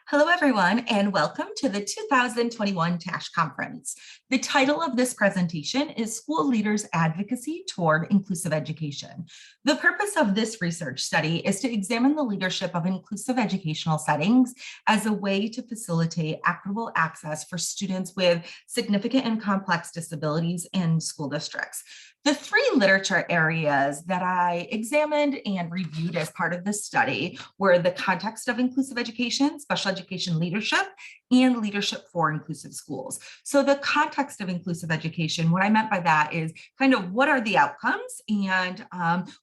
Hello, everyone, and welcome to the 2021 TASH Conference. The title of this presentation is School Leaders' Advocacy Toward Inclusive Education. The purpose of this research study is to examine the leadership of inclusive educational settings as a way to facilitate equitable access for students with significant and complex disabilities in school districts. The three literature areas that I examined and reviewed as part of this study were the context of inclusive education, special education leadership, and leadership for inclusive schools. So the context of inclusive education, what I meant by that is kind of what are the outcomes and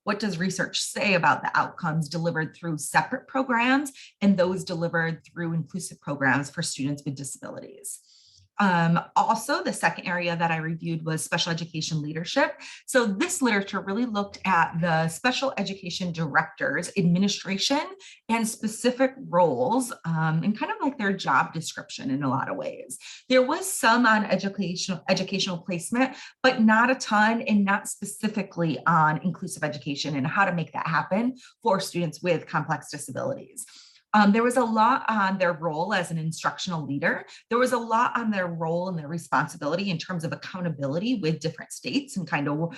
what does research say about the outcomes delivered through separate programs and those delivered through inclusive programs for students with disabilities. Also, the second area that I reviewed was special education leadership. So this literature really looked at the special education directors, administration, and specific roles, and kind of like their job description in a lot of ways. There was some on educational placement, but not a ton, and not specifically on inclusive education and how to make that happen for students with complex disabilities. There was a lot on their role as an instructional leader. There was a lot on their role and their responsibility in terms of accountability with different states and kind of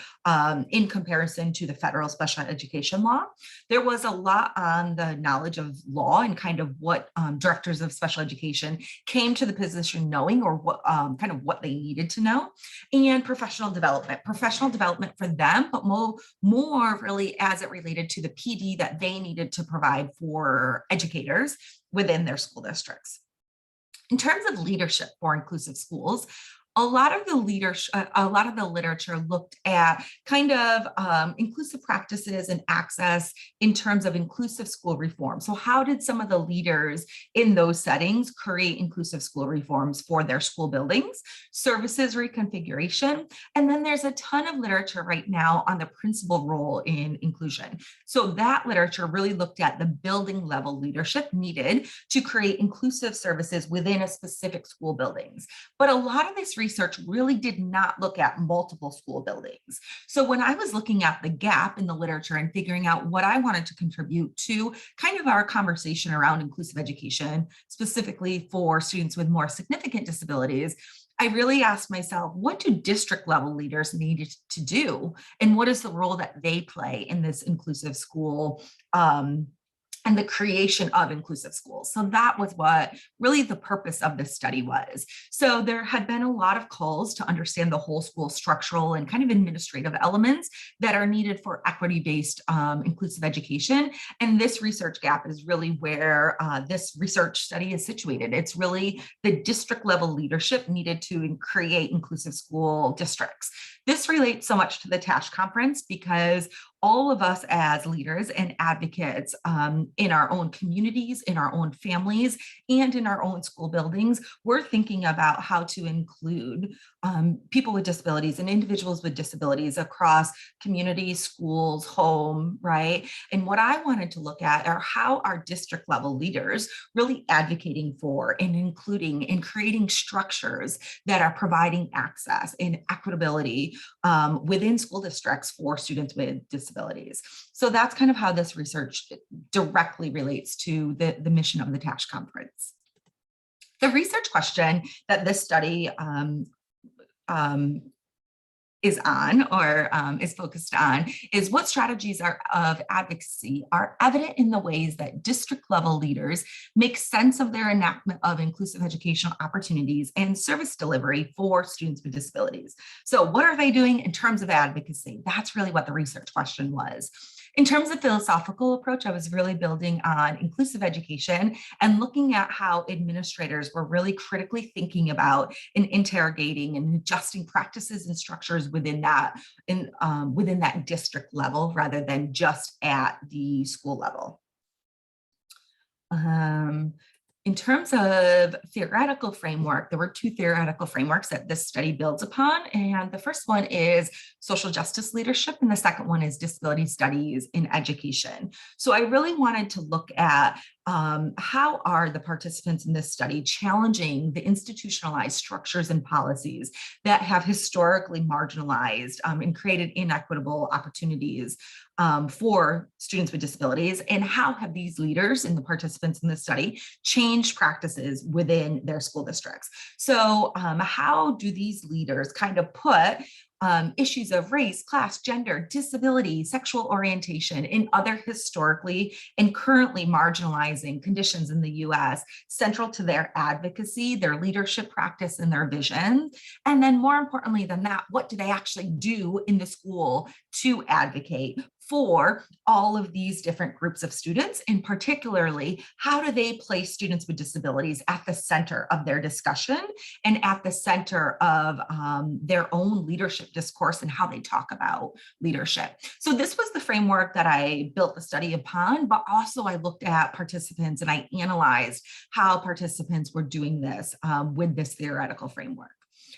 in comparison to the federal special education law. There was a lot on the knowledge of law and kind of what directors of special education came to the position knowing, or what kind of what they needed to know, and professional development for them, but more really as it related to the PD that they needed to provide for educators within their school districts. In terms of leadership for inclusive schools, a lot of the literature looked at kind of inclusive practices and access in terms of inclusive school reform. So how did some of the leaders in those settings create inclusive school reforms for their school buildings, services reconfiguration, and then there's a ton of literature right now on the principal role in inclusion. So that literature really looked at the building level leadership needed to create inclusive services within a specific school buildings. But a lot of this research really did not look at multiple school buildings. So when I was looking at the gap in the literature and figuring out what I wanted to contribute to kind of our conversation around inclusive education, specifically for students with more significant disabilities, I really asked myself, what do district level leaders need to do? And what is the role that they play in this inclusive school and the creation of inclusive schools? So that was what really the purpose of this study was. So there had been a lot of calls to understand the whole school structural and kind of administrative elements that are needed for equity-based inclusive education. And this research gap is really where this research study is situated. It's really the district level leadership needed to create inclusive school districts. This relates so much to the TASH conference because all of us as leaders and advocates in our own communities, in our own families, and in our own school buildings, we're thinking about how to include people with disabilities and individuals with disabilities across communities, schools, home, right? And what I wanted to look at are how our district level leaders really advocating for and including and creating structures that are providing access and equitability within school districts for students with disabilities. So that's kind of how this research directly relates to the mission of the TASH conference. The research question that this study is on, or is focused on, is what strategies of advocacy are evident in the ways that district level leaders make sense of their enactment of inclusive educational opportunities and service delivery for students with disabilities. So what are they doing in terms of advocacy? That's really what the research question was. In terms of philosophical approach, I was really building on inclusive education and looking at how administrators were really critically thinking about and interrogating and adjusting practices and structures within that district level rather than just at the school level. In terms of theoretical framework, there were two theoretical frameworks that this study builds upon. And the first one is social justice leadership, and the second one is disability studies in education. So I really wanted to look at how are the participants in this study challenging the institutionalized structures and policies that have historically marginalized and created inequitable opportunities for students with disabilities, and how have these leaders and the participants in the study changed practices within their school districts? So how do these leaders kind of put issues of race, class, gender, disability, sexual orientation, and other historically and currently marginalizing conditions in the US central to their advocacy, their leadership practice, and their vision? And then more importantly than that, what do they actually do in the school to advocate for all of these different groups of students? And particularly, how do they place students with disabilities at the center of their discussion and at the center of their own leadership discourse and how they talk about leadership? So this was the framework that I built the study upon, but also I looked at participants and I analyzed how participants were doing this with this theoretical framework.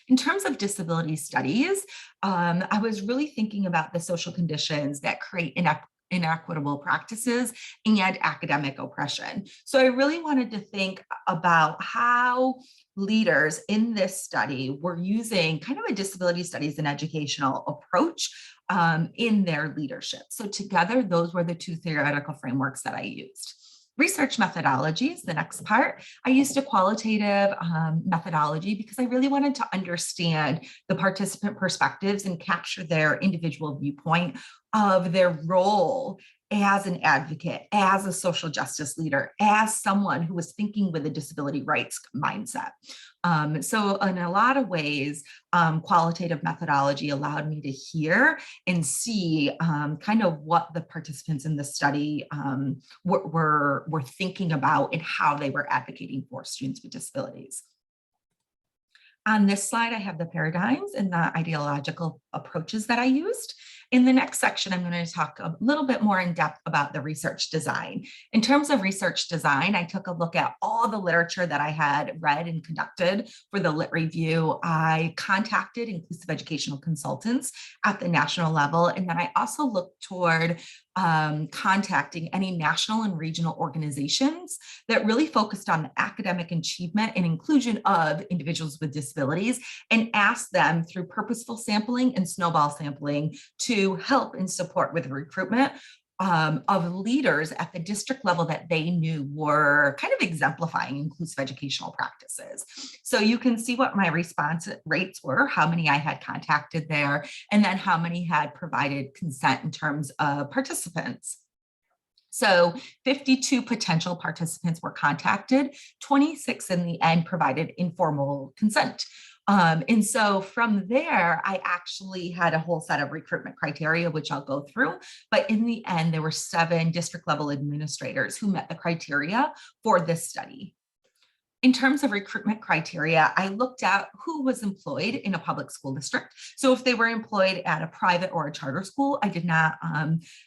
In terms of disability studies, I was really thinking about the social conditions that create inequitable practices and academic oppression. So I really wanted to think about how leaders in this study were using kind of a disability studies and educational approach in their leadership. So together, those were the two theoretical frameworks that I used. Research methodologies, the next part. I used a qualitative methodology because I really wanted to understand the participant perspectives and capture their individual viewpoint of their role as an advocate, as a social justice leader, as someone who was thinking with a disability rights mindset. So in a lot of ways, qualitative methodology allowed me to hear and see kind of what the participants in the study were thinking about and how they were advocating for students with disabilities. On this slide, I have the paradigms and the ideological approaches that I used. In the next section, I'm going to talk a little bit more in depth about the research design. In terms of research design, I took a look at all the literature that I had read and conducted for the lit review. I contacted inclusive educational consultants at the national level, and then I also looked toward contacting any national and regional organizations that really focused on the academic achievement and inclusion of individuals with disabilities, and asked them through purposeful sampling and snowball sampling to help and support with recruitment of leaders at the district level that they knew were kind of exemplifying inclusive educational practices. So you can see what my response rates were, how many I had contacted there, and then how many had provided consent in terms of participants. So 52 potential participants were contacted, 26 in the end provided informal consent. And so from there, I actually had a whole set of recruitment criteria, which I'll go through. But in the end, there were 7 district level administrators who met the criteria for this study. In terms of recruitment criteria, I looked at who was employed in a public school district. So if they were employed at a private or a charter school, I did not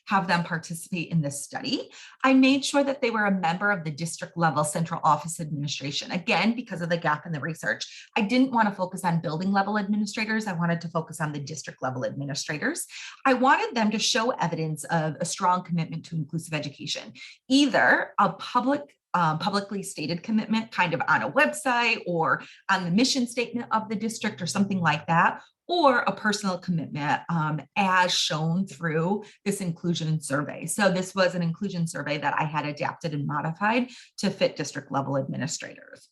have them participate in this study. I made sure that they were a member of the district level central office administration. Again, because of the gap in the research, I didn't want to focus on building level administrators. I wanted to focus on the district level administrators. I wanted them to show evidence of a strong commitment to inclusive education, either a publicly stated commitment kind of on a website or on the mission statement of the district or something like that, or a personal commitment as shown through this inclusion survey. So this was an inclusion survey that I had adapted and modified to fit district level administrators.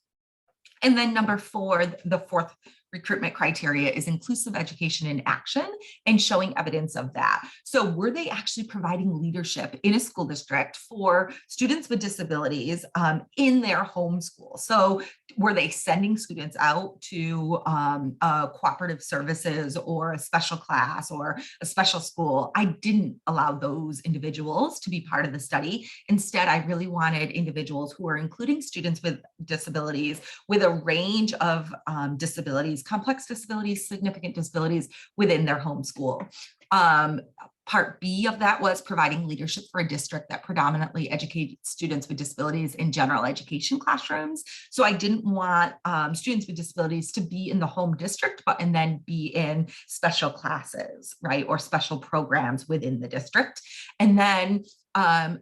And then number 4, the 4th recruitment criteria is inclusive education in action and showing evidence of that. So were they actually providing leadership in a school district for students with disabilities in their home school? So were they sending students out to cooperative services or a special class or a special school? I didn't allow those individuals to be part of the study. Instead, I really wanted individuals who are including students with disabilities with a range of disabilities, complex disabilities, significant disabilities within their home school. Part B of that was providing leadership for a district that predominantly educated students with disabilities in general education classrooms. So I didn't want students with disabilities to be in the home district, and then be in special classes, right, or special programs within the district. And then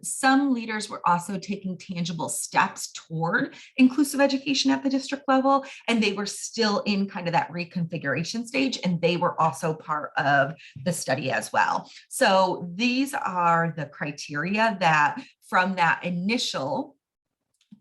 Some leaders were also taking tangible steps toward inclusive education at the district level, and they were still in kind of that reconfiguration stage, and they were also part of the study as well. So these are the criteria that from that initial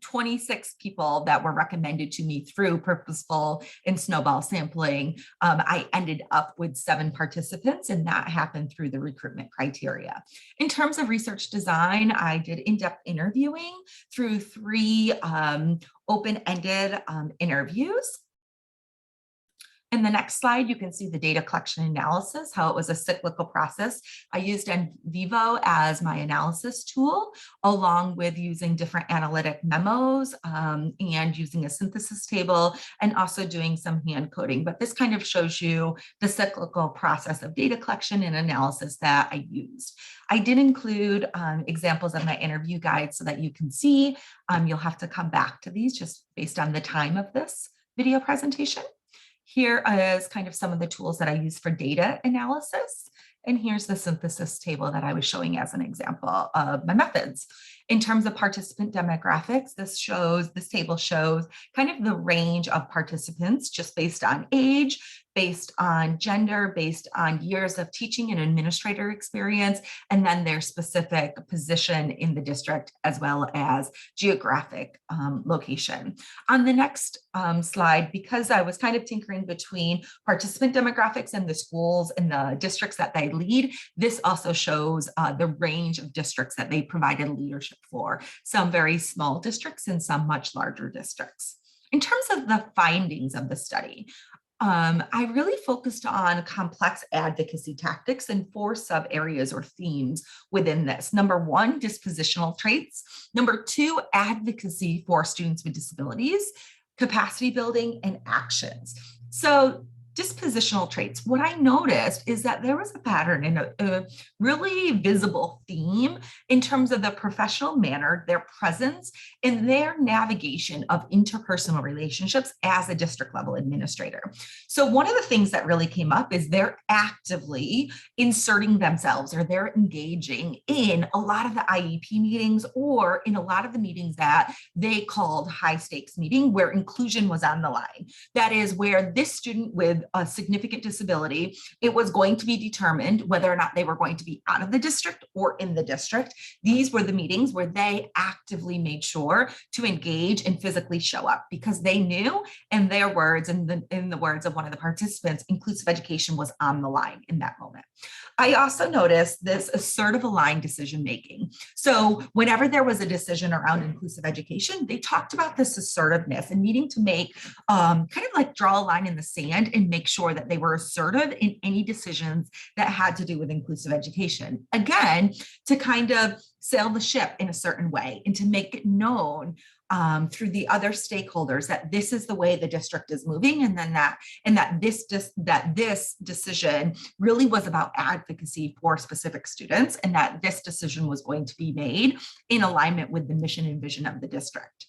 26 people that were recommended to me through purposeful and snowball sampling, I ended up with 7 participants, and that happened through the recruitment criteria. In terms of research design, I did in-depth interviewing through 3 open-ended interviews. In the next slide, you can see the data collection analysis, how it was a cyclical process. I used NVivo as my analysis tool, along with using different analytic memos and using a synthesis table, and also doing some hand coding. But this kind of shows you the cyclical process of data collection and analysis that I used. I did include examples of my interview guide so that you can see. You'll have to come back to these just based on the time of this video presentation. Here is kind of some of the tools that I use for data analysis. And here's the synthesis table that I was showing as an example of my methods. In terms of participant demographics, this table shows kind of the range of participants just based on age, based on gender, based on years of teaching and administrator experience, and then their specific position in the district, as well as geographic location. On the next slide, because I was kind of tinkering between participant demographics and the schools and the districts that they lead, this also shows the range of districts that they provided leadership for, some very small districts and some much larger districts. In terms of the findings of the study, I really focused on complex advocacy tactics in 4 sub areas or themes within this. Number 1, dispositional traits. Number 2, advocacy for students with disabilities, capacity building, and actions. So dispositional traits, what I noticed is that there was a pattern and a really visible theme in terms of the professional manner, their presence, and their navigation of interpersonal relationships as a district level administrator. So one of the things that really came up is they're actively inserting themselves, or they're engaging in a lot of the IEP meetings, or in a lot of the meetings that they called high stakes meeting, where inclusion was on the line. That is where this student with a significant disability, it was going to be determined whether or not they were going to be out of the district or in the district. These were the meetings where they actively made sure to engage and physically show up, because they knew, in their words and in the words of one of the participants, inclusive education was on the line in that moment. I also noticed this assertive aligned decision making. So whenever there was a decision around inclusive education, they talked about this assertiveness and needing to make kind of like draw a line in the sand and make sure that they were assertive in any decisions that had to do with inclusive education. Again, to kind of sail the ship in a certain way and to make it known through the other stakeholders that this is the way the district is moving, and then that this decision really was about advocacy for specific students, and that this decision was going to be made in alignment with the mission and vision of the district.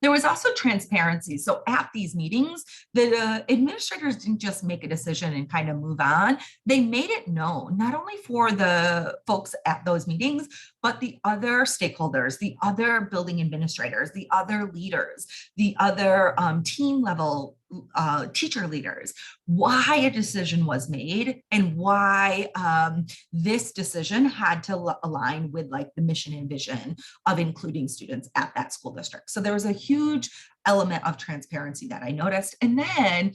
There was also transparency. So at these meetings, the administrators didn't just make a decision and kind of move on. They made it known, not only for the folks at those meetings, but the other stakeholders, the other building administrators, the other leaders, the other team level teacher leaders, why a decision was made and why this decision had to align with like the mission and vision of including students at that school district. So there was a huge element of transparency that I noticed. And then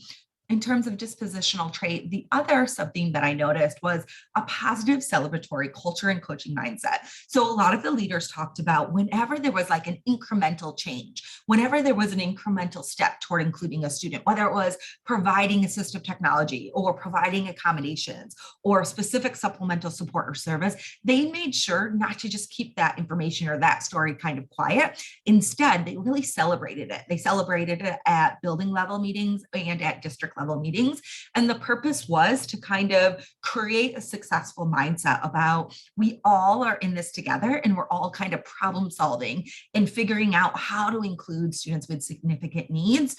in terms of dispositional trait, the other sub-theme that I noticed was a positive celebratory culture and coaching mindset. So a lot of the leaders talked about whenever there was like an incremental change, whenever there was an incremental step toward including a student, whether it was providing assistive technology or providing accommodations or specific supplemental support or service, they made sure not to just keep that information or that story kind of quiet. Instead, they really celebrated it. They celebrated it at building level meetings and at district level meetings. And the purpose was to kind of create a successful mindset about we all are in this together and we're all kind of problem solving and figuring out how to include students with significant needs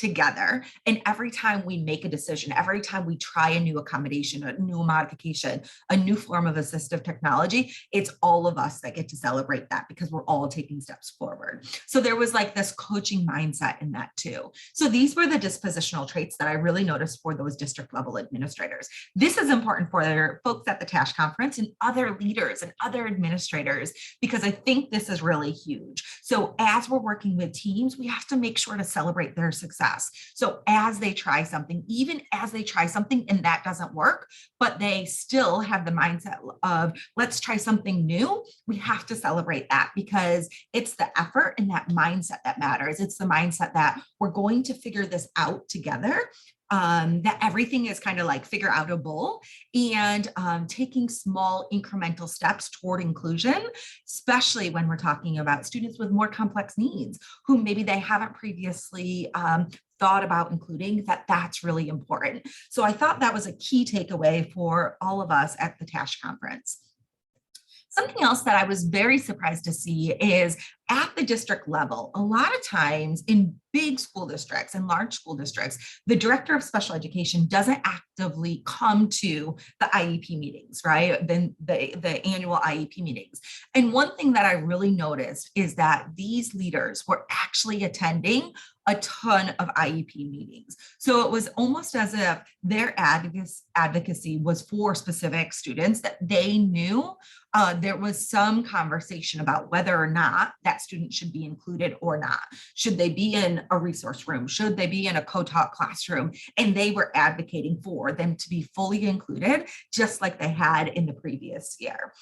together. And every time we make a decision, every time we try a new accommodation, a new modification, a new form of assistive technology, it's all of us that get to celebrate that because we're all taking steps forward. So there was like this coaching mindset in that too. So these were the dispositional traits that I really noticed for those district level administrators. This is important for their folks at the TASH conference and other leaders and other administrators, because I think this is really huge. So as we're working with teams, we have to make sure to celebrate their success. So as they try something, even as they try something and that doesn't work, but they still have the mindset of let's try something new, we have to celebrate that because it's the effort and that mindset that matters. It's the mindset that we're going to figure this out together. That everything is kind of like figure outable, and taking small incremental steps toward inclusion, especially when we're talking about students with more complex needs who maybe they haven't previously thought about including, that's really important. So I thought that was a key takeaway for all of us at the TASH conference. Something else that I was very surprised to see is at the district level, a lot of times in big school districts and large school districts, the director of special education doesn't actively come to the IEP meetings, right? Then the annual IEP meetings. And one thing that I really noticed is that these leaders were actually attending a ton of IEP meetings. So it was almost as if their advocacy was for specific students that they knew there was some conversation about whether or not that student should be included or not. Should they be in a resource room? Should they be in a co-taught classroom? And they were advocating for them to be fully included, just like they had in the previous year.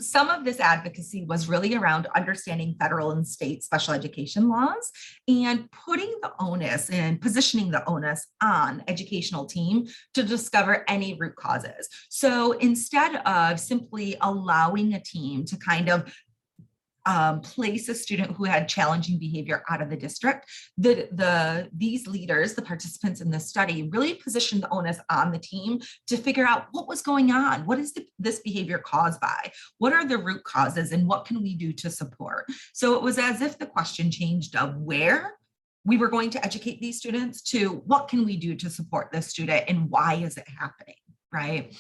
Some of this advocacy was really around understanding federal and state special education laws and putting the onus and positioning the onus on educational team to discover any root causes. So instead of simply allowing a team to kind of place a student who had challenging behavior out of the district, these leaders, the participants in this study, really positioned the onus on the team to figure out what was going on. What is this behavior caused by? What are the root causes and what can we do to support? So it was as if the question changed of where we were going to educate these students to what can we do to support this student and why is it happening? Right.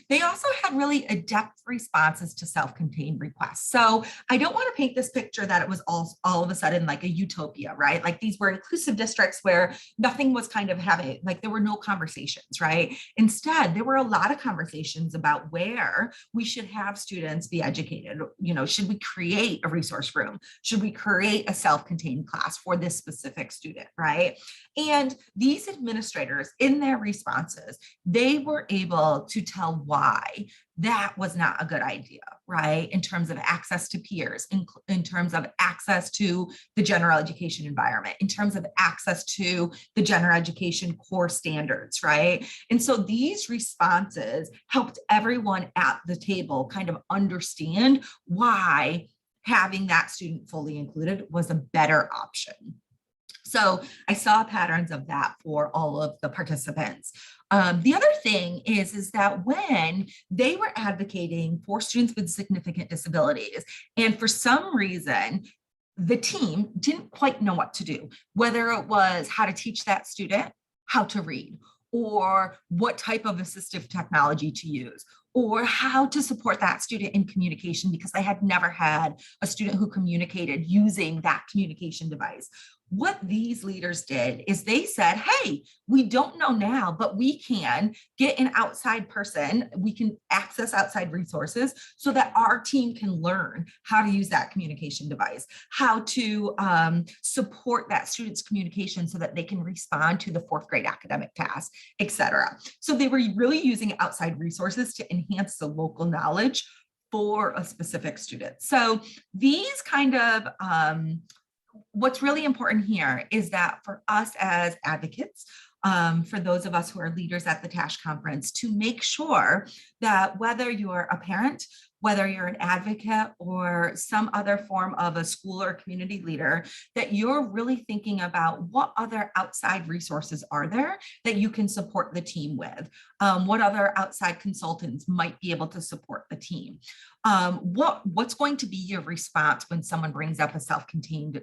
They also had really adept responses to self-contained requests. So I don't want to paint this picture that it was all of a sudden like a utopia, right? Like these were inclusive districts where nothing was kind of having, like there were no conversations, right? Instead, there were a lot of conversations about where we should have students be educated. You know, should we create a resource room? Should we create a self-contained class for this specific student, right? And these administrators in their responses, they were able to tell why that was not a good idea, right? In terms of access to peers, in terms of access to the general education environment, in terms of access to the general education core standards, right? And so these responses helped everyone at the table kind of understand why having that student fully included was a better option. So I saw patterns of that for all of the participants. The other thing is that when they were advocating for students with significant disabilities, and for some reason, the team didn't quite know what to do, whether it was how to teach that student how to read, or what type of assistive technology to use, or how to support that student in communication because they had never had a student who communicated using that communication device. What these leaders did is they said, hey, we don't know now, but we can get an outside person. We can access outside resources so that our team can learn how to use that communication device, how to support that student's communication so that they can respond to the fourth grade academic task, et cetera. So they were really using outside resources to enhance the local knowledge for a specific student. So these kind of what's really important here is that for us as advocates, for those of us who are leaders at the TASH conference, to make sure that whether you're a parent, whether you're an advocate or some other form of a school or community leader, that you're really thinking about what other outside resources are there that you can support the team with, what other outside consultants might be able to support the team. What's going to be your response when someone brings up a self-contained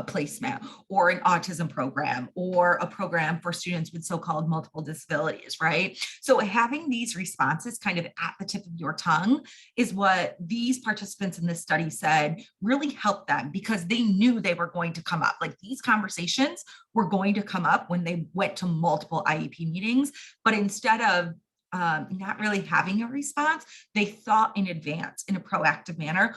placement or an autism program or a program for students with so-called multiple disabilities, right? So having these responses kind of at the tip of your tongue is what these participants in this study said really helped them, because they knew they were going to come up. Like, these conversations were going to come up when they went to multiple IEP meetings, but instead of not really having a response, they thought in advance in a proactive manner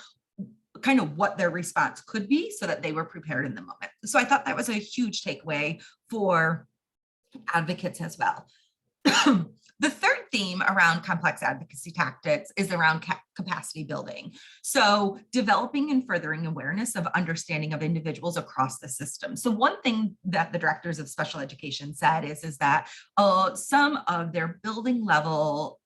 kind of what their response could be so that they were prepared in the moment. So I thought that was a huge takeaway for advocates as well. The third theme around complex advocacy tactics is around capacity building. So developing and furthering awareness of understanding of individuals across the system. So one thing that the directors of special education said is that some of their building level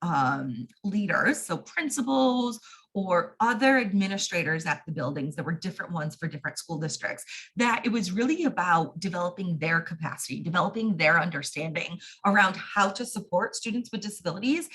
leaders, so principals or other administrators at the buildings, there were different ones for different school districts, that it was really about developing their capacity, developing their understanding around how to support students with disabilities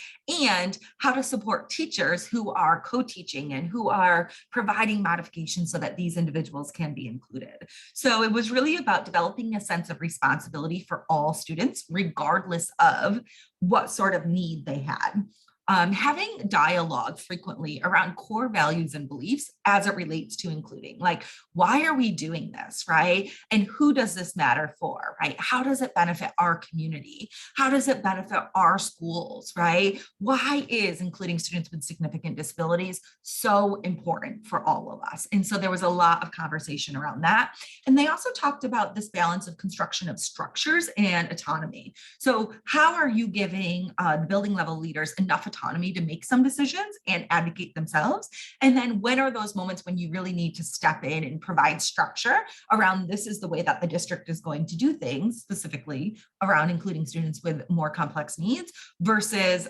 and how to support teachers who are co-teaching and who are providing modifications so that these individuals can be included. So it was really about developing a sense of responsibility for all students, regardless of what sort of need they had. Having dialogue frequently around core values and beliefs as it relates to including, like, why are we doing this, right? And who does this matter for, right? How does it benefit our community? How does it benefit our schools, right? Why is including students with significant disabilities so important for all of us? And so there was a lot of conversation around that. And they also talked about this balance of construction of structures and autonomy. So how are you giving the building level leaders enough autonomy to make some decisions and advocate themselves? And then when are those moments when you really need to step in and provide structure around, this is the way that the district is going to do things, specifically around including students with more complex needs versus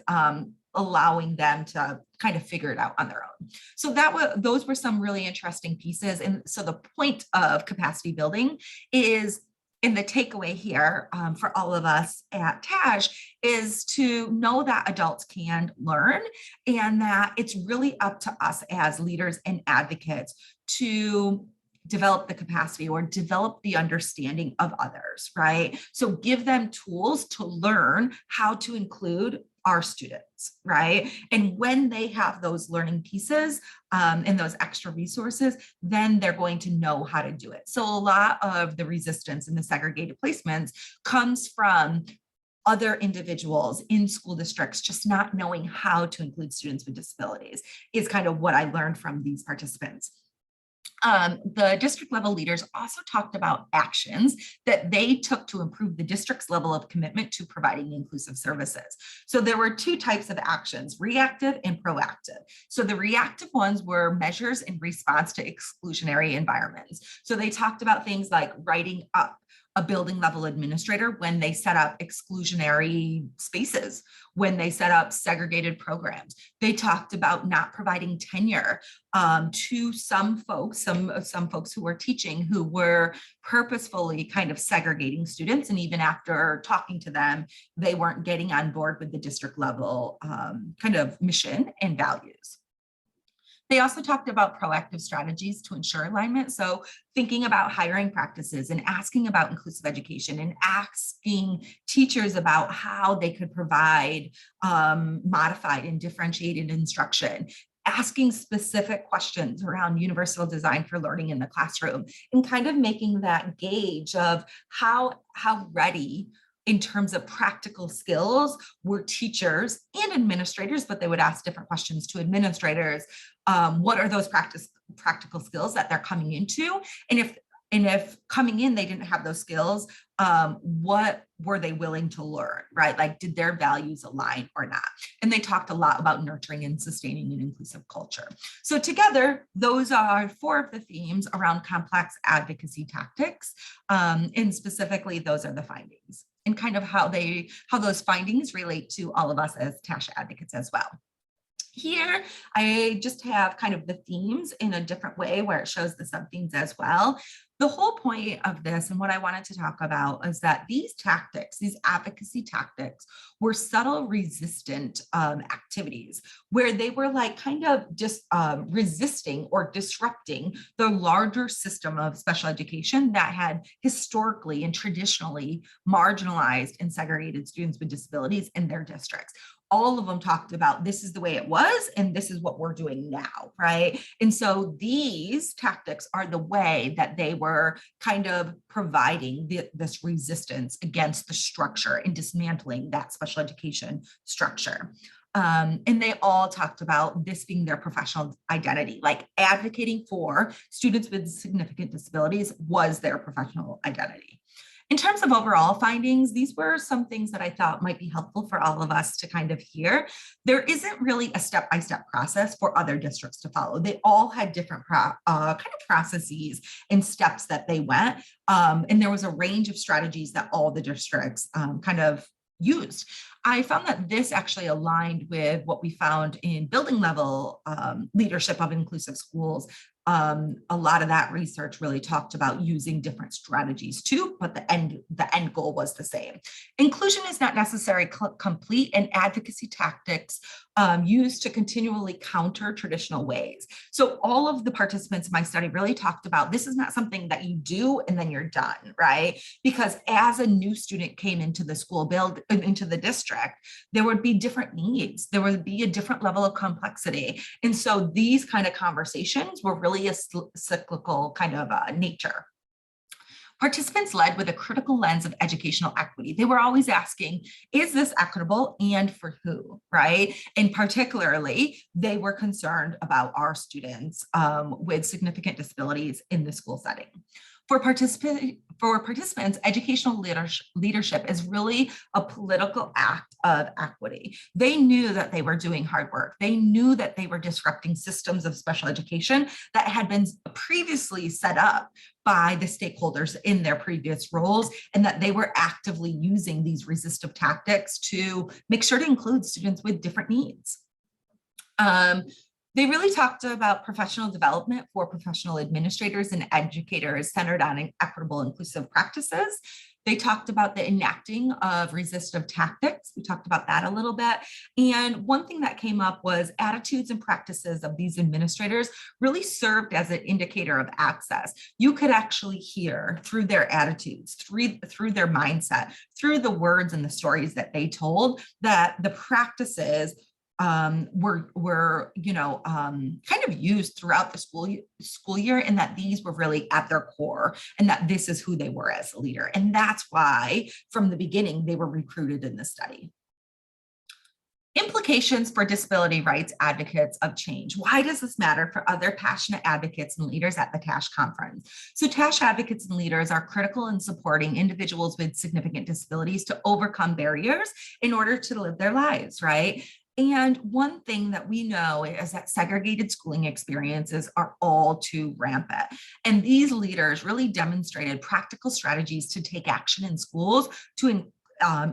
allowing them to kind of figure it out on their own. So those were some really interesting pieces. And so the point of capacity building is, and the takeaway here for all of us at TASH is to know that adults can learn, and that it's really up to us as leaders and advocates to develop the capacity or develop the understanding of others, right? So give them tools to learn how to include our students, right? And when they have those learning pieces and those extra resources, then they're going to know how to do it. So a lot of the resistance in the segregated placements comes from other individuals in school districts just not knowing how to include students with disabilities, is kind of what I learned from these participants. The district level leaders also talked about actions that they took to improve the district's level of commitment to providing inclusive services. So there were two types of actions, reactive and proactive. So the reactive ones were measures in response to exclusionary environments. So they talked about things like writing up a building level administrator when they set up exclusionary spaces, when they set up segregated programs. They talked about not providing tenure to some folks who were teaching, who were purposefully kind of segregating students. And even after talking to them, they weren't getting on board with the district level kind of mission and values. They also talked about proactive strategies to ensure alignment. So thinking about hiring practices and asking about inclusive education and asking teachers about how they could provide modified and differentiated instruction, asking specific questions around universal design for learning in the classroom, and kind of making that gauge of how ready in terms of practical skills were teachers and administrators, but they would ask different questions to administrators. What are those practical skills that they're coming into? And if coming in, they didn't have those skills, what were they willing to learn, right? Like, did their values align or not? And they talked a lot about nurturing and sustaining an inclusive culture. So together, those are 4 of the themes around complex advocacy tactics. And specifically, those are the findings and kind of how those findings relate to all of us as TASH advocates as well. Here, I just have kind of the themes in a different way where it shows the sub-themes as well. The whole point of this and what I wanted to talk about is that these tactics, these advocacy tactics, were subtle resistant activities where they were like kind of just resisting or disrupting the larger system of special education that had historically and traditionally marginalized and segregated students with disabilities in their districts. All of them talked about this is the way it was and this is what we're doing now, right? And so these tactics are the way that they were kind of providing this resistance against the structure and dismantling that special education structure. And they all talked about this being their professional identity, like advocating for students with significant disabilities was their professional identity. In terms of overall findings, these were some things that I thought might be helpful for all of us to kind of hear. There isn't really a step-by-step process for other districts to follow. They all had different kind of processes and steps that they went. And there was a range of strategies that all the districts kind of used. I found that this actually aligned with what we found in building level leadership of inclusive schools. A lot of that research really talked about using different strategies too, but the end goal was the same. Inclusion is not necessarily complete, and advocacy tactics used to continually counter traditional ways. So all of the participants in my study really talked about this is not something that you do and then you're done, right? Because as a new student came into the school into the district, there would be different needs. There would be a different level of complexity. And so these kind of conversations were really a cyclical kind of nature. Participants led with a critical lens of educational equity. They were always asking, is this equitable and for who, right? And particularly, they were concerned about our students with significant disabilities in the school setting. For participants, educational leadership is really a political act of equity. They knew that they were doing hard work. They knew that they were disrupting systems of special education that had been previously set up by the stakeholders in their previous roles, and that they were actively using these resistive tactics to make sure to include students with different needs. They really talked about professional development for professional administrators and educators centered on equitable inclusive practices. They talked about the enacting of resistive tactics. We talked about that a little bit. And one thing that came up was attitudes and practices of these administrators really served as an indicator of access. You could actually hear through their attitudes, through their mindset, through the words and the stories that they told, that the practices were kind of used throughout the school year, and that these were really at their core, and that this is who they were as a leader. And that's why from the beginning they were recruited in the study. Implications for disability rights advocates of change. Why does this matter for other passionate advocates and leaders at the TASH conference? So TASH advocates and leaders are critical in supporting individuals with significant disabilities to overcome barriers in order to live their lives, right? And one thing that we know is that segregated schooling experiences are all too rampant. And these leaders really demonstrated practical strategies to take action in schools to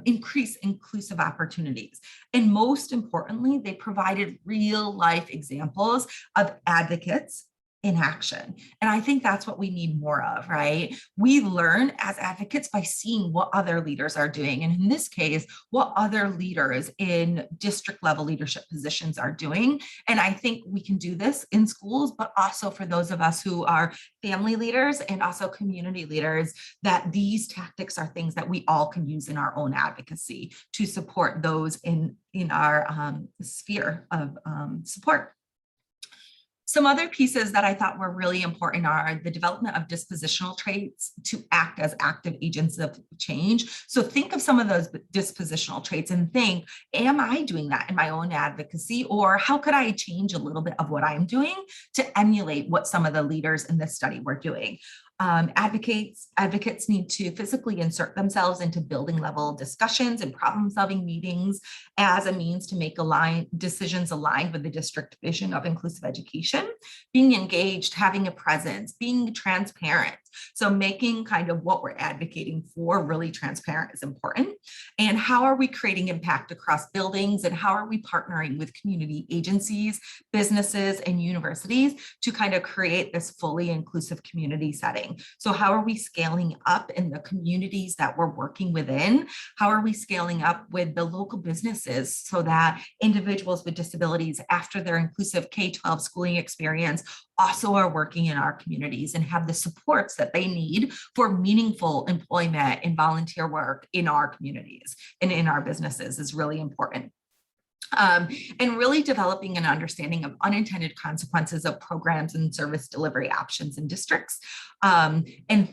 increase inclusive opportunities. And most importantly, they provided real life examples of advocates in action. And I think that's what we need more of, right? We learn as advocates by seeing what other leaders are doing. And in this case, what other leaders in district level leadership positions are doing. And I think we can do this in schools, but also for those of us who are family leaders and also community leaders, that these tactics are things that we all can use in our own advocacy to support those in our sphere of support. Some other pieces that I thought were really important are the development of dispositional traits to act as active agents of change. So think of some of those dispositional traits and think, am I doing that in my own advocacy? Or how could I change a little bit of what I'm doing to emulate what some of the leaders in this study were doing? Advocates need to physically insert themselves into building level discussions and problem solving meetings as a means to make decisions aligned with the district vision of inclusive education. Being engaged, having a presence, being transparent, So making kind of what we're advocating for really transparent is important. And how are we creating impact across buildings, and how are we partnering with community agencies, businesses, and universities to kind of create this fully inclusive community setting? So how are we scaling up in the communities that we're working within? How are we scaling up with the local businesses so that individuals with disabilities, after their inclusive K-12 schooling experience, also are working in our communities and have the supports that they need for meaningful employment and volunteer work in our communities and in our businesses is really important. And really developing an understanding of unintended consequences of programs and service delivery options in districts, and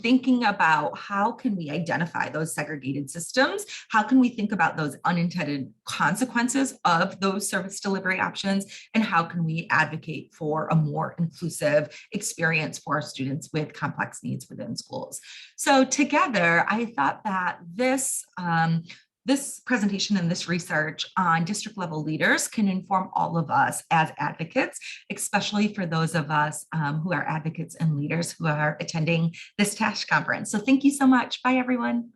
thinking about how can we identify those segregated systems, how can we think about those unintended consequences of those service delivery options, and how can we advocate for a more inclusive experience for our students with complex needs within schools. So together, I thought that this presentation and this research on district level leaders can inform all of us as advocates, especially for those of us who are advocates and leaders who are attending this TASH conference. So thank you so much. Bye, everyone.